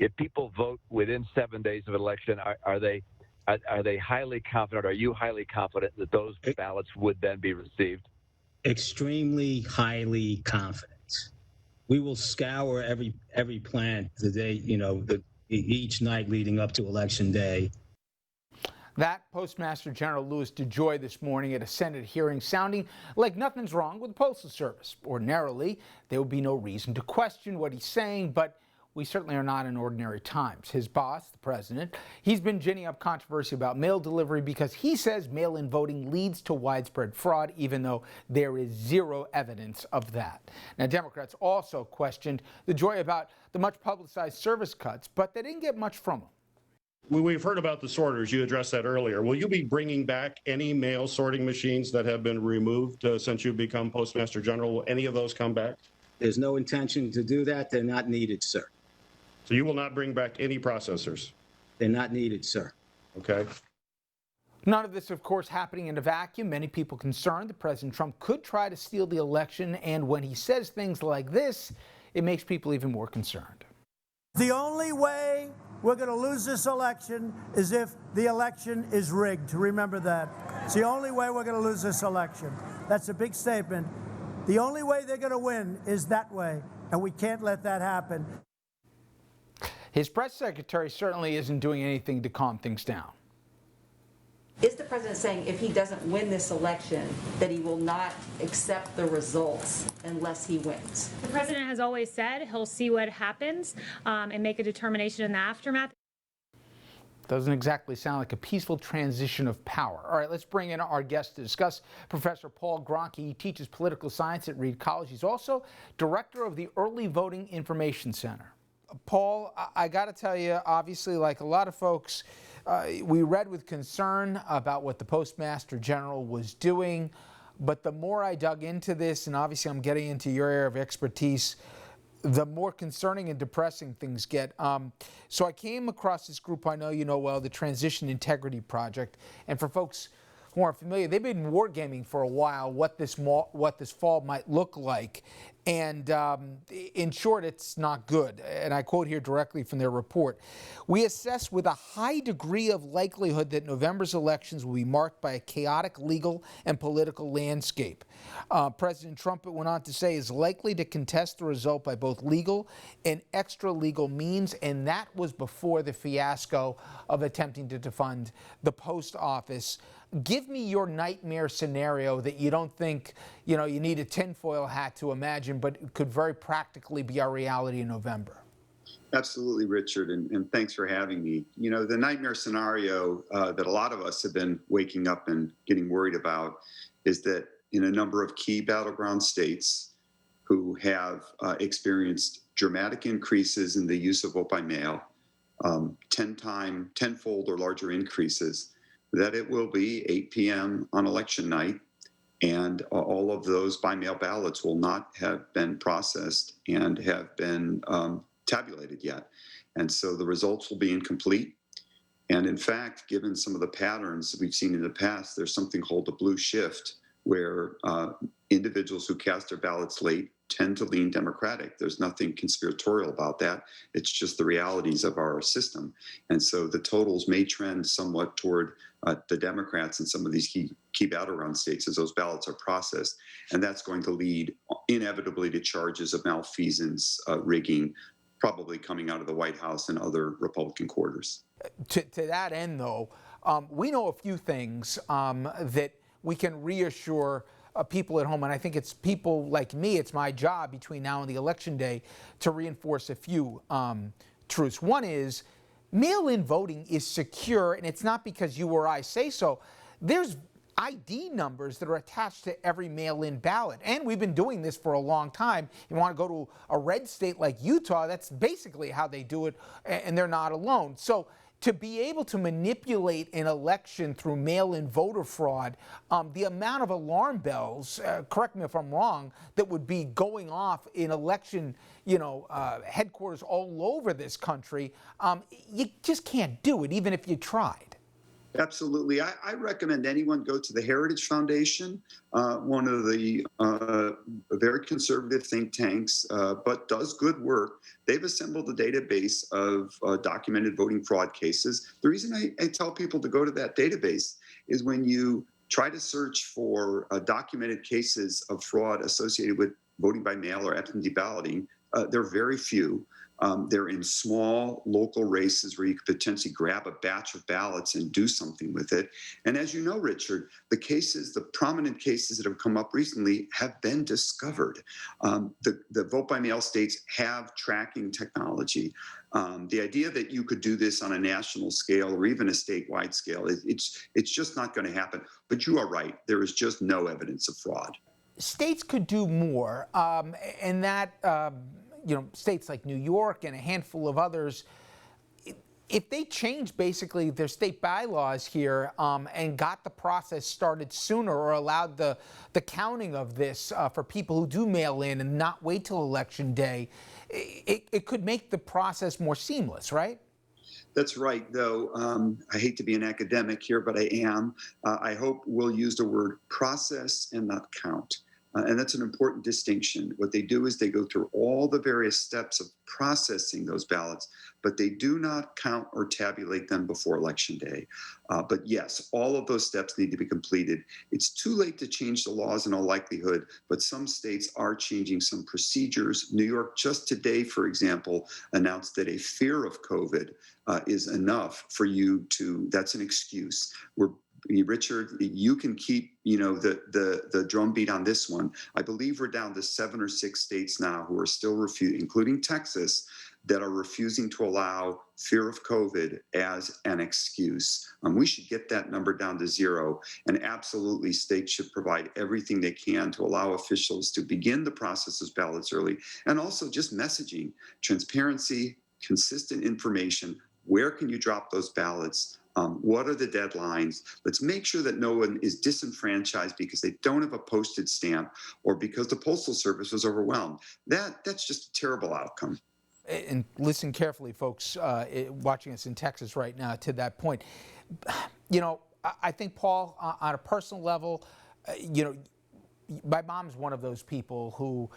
if people vote within 7 days of an election, are they highly confident? Are you highly confident that those ballots would then be received? Extremely highly confident. We will scour every plant the day, each night leading up to Election Day. That Postmaster General Louis DEJOY this morning at a Senate hearing, sounding like nothing's wrong with the Postal Service. Ordinarily, there would be no reason to question what he's saying, but we certainly are not in ordinary times. His boss, the president, he's been ginning up controversy about mail delivery because he says mail-in voting leads to widespread fraud, even though there is zero evidence of that. Now, Democrats also questioned DEJOY about the much publicized service cuts, but they didn't get much from him. We've heard about the sorters. You addressed that earlier. Will you be bringing back any mail sorting machines that have been removed since you've become Postmaster General? Will any of those come back? There's no intention to do that. They're not needed, sir. So you will not bring back any processors? They're not needed, sir. Okay. None of this, of course, happening in a vacuum. Many people concerned that President Trump could try to steal the election. And when he says things like this, it makes people even more concerned. The only way we're going to lose this election is if the election is rigged. Remember that. It's the only way we're going to lose this election. That's a big statement. The only way they're going to win is that way, and we can't let that happen. His press secretary certainly isn't doing anything to calm things down. Is the president saying if he doesn't win this election that he will not accept the results unless he wins? The president has always said he'll see what happens and make a determination in the aftermath. Doesn't exactly sound like a peaceful transition of power. All right, let's bring in our guest to discuss. Professor Paul Gronke. He teaches political science at Reed College. He's also director of the Early Voting Information Center. Paul, I got to tell you, obviously, like a lot of folks, we read with concern about what the Postmaster General was doing. But the more I dug into this, and obviously I'm getting into your area of expertise, the more concerning and depressing things get. So I came across this group I know you know well, the Transition Integrity Project. And for folks who aren't familiar, they've been wargaming for a while what this fall might look like. And in short, it's not good. And I quote here directly from their report. We assess with a high degree of likelihood that November's elections will be marked by a chaotic legal and political landscape. President Trump, it went on to say, is likely to contest the result by both legal and extra-legal means. And that was before the fiasco of attempting to defund the post office. Give me your nightmare scenario that you don't think, you need a tinfoil hat to imagine, but it could very practically be our reality in November. Absolutely, Richard, and thanks for having me. The nightmare scenario that a lot of us have been waking up and getting worried about is that in a number of key battleground states who have experienced dramatic increases in the use of vote by mail, tenfold or larger increases, that it will be 8 p.m. on election night, and all of those by-mail ballots will not have been processed and have been tabulated yet. And so the results will be incomplete. And in fact, given some of the patterns that we've seen in the past, there's something called a blue shift, where individuals who cast their ballots late tend to lean Democratic. There's nothing conspiratorial about that. It's just the realities of our system. And so the totals may trend somewhat toward the Democrats in some of these key battleground states as those ballots are processed. And that's going to lead inevitably to charges of malfeasance, rigging, probably coming out of the White House and other Republican quarters. To that end, though, we know a few things that we can reassure people at home, and I think it's people like me, it's my job between now and the election day to reinforce a few truths. One is mail-in voting is secure, and it's not because you or I say so. There's ID numbers that are attached to every mail-in ballot, and we've been doing this for a long time. You want to go to a red state like Utah, that's basically how they do it, and they're not alone. So to be able to manipulate an election through mail-in voter fraud, the amount of alarm bells, correct me if I'm wrong, that would be going off in election, headquarters all over this country, you just can't do it, even if you tried. Absolutely. I recommend anyone go to the Heritage Foundation, one of the very conservative think tanks, but does good work. They've assembled a database of documented voting fraud cases. The reason I tell people to go to that database is when you try to search for documented cases of fraud associated with voting by mail or absentee balloting, there are very few. They're in small local races where you could potentially grab a batch of ballots and do something with it. And as you know, Richard, the prominent cases that have come up recently have been discovered. The vote by mail states have tracking technology. The idea that you could do this on a national scale or even a statewide scale, it's just not going to happen. But you are right. There is just no evidence of fraud. States could do more, and that states like New York and a handful of others, if they change basically their state bylaws here and got the process started sooner or allowed the counting of this for people who do mail in and not wait till Election Day, it could make the process more seamless, right? That's right, though. I hate to be an academic here, but I am. I hope we'll use the word process and not count. And that's an important distinction. What they do is they go through all the various steps of processing those ballots, but they do not count or tabulate them before Election Day. But yes, all of those steps need to be completed. It's too late to change the laws in all likelihood, but some states are changing some procedures. New York just today, for example, announced that a fear of COVID is enough for you to, that's an excuse. Richard, you can keep, the drumbeat on this one. I believe we're down to 7 or 6 states now who are still refusing, including Texas, that are refusing to allow fear of COVID as an excuse. We should get that number down to 0. And absolutely, states should provide everything they can to allow officials to begin the process of ballots early. And also just messaging, transparency, consistent information. Where can you drop those ballots? What are the deadlines? Let's make sure that no one is disenfranchised because they don't have a postage stamp or because the Postal Service was overwhelmed. That's just a terrible outcome. And listen carefully, folks, watching us in Texas right now to that point. I think, Paul, on a personal level, my mom's one of those people who,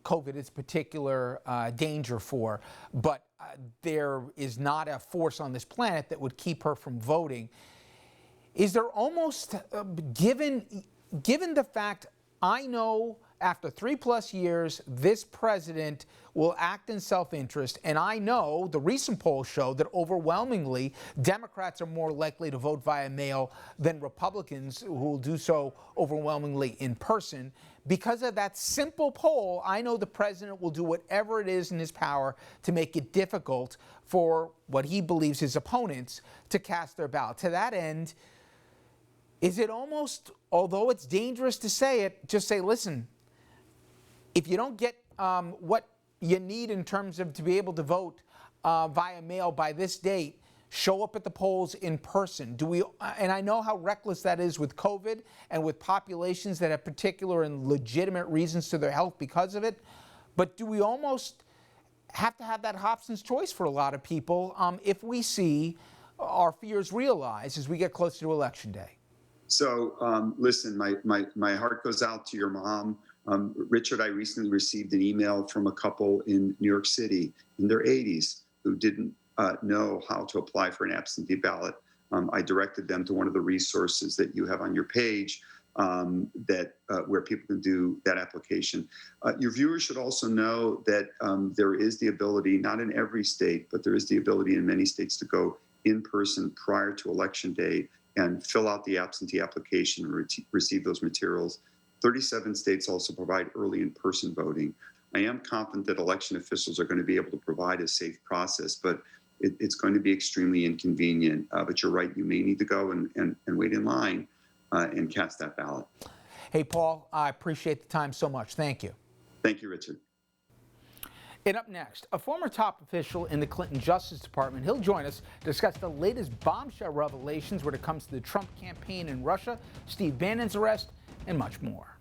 COVID is particular danger for, but there is not a force on this planet that would keep her from voting. Is there almost, given the fact I know after 3+ years, this president will act in self-interest, and I know the recent polls show that overwhelmingly Democrats are more likely to vote via mail than Republicans, who will do so overwhelmingly in person. Because of that simple poll, I know the president will do whatever it is in his power to make it difficult for what he believes his opponents to cast their ballot. To that end, is it almost, although it's dangerous to say it, just say, listen, if you don't get what you need in terms of to be able to vote via mail by this date, show up at the polls in person. And I know how reckless that is with COVID and with populations that have particular and legitimate reasons to their health because of it, but do we almost have to have that Hobson's choice for a lot of people if we see our fears realized as we get closer to Election Day? So listen, my heart goes out to your mom. Richard, I recently received an email from a couple in New York City in their 80s who didn't know how to apply for an absentee ballot. I directed them to one of the resources that you have on your page where people can do that application. Your viewers should also know that there is the ability, not in every state, but there is the ability in many states to go in person prior to Election Day and fill out the absentee application and receive those materials. 37 states also provide early in-person voting. I am confident that election officials are going to be able to provide a safe process, but it's going to be extremely inconvenient. But you're right, you may need to go and wait in line and cast that ballot. Hey, Paul, I appreciate the time so much. Thank you. Thank you, Richard. And up next, a former top official in the Clinton Justice Department. He'll join us to discuss the latest bombshell revelations when it comes to the Trump campaign in Russia, Steve Bannon's arrest, and much more.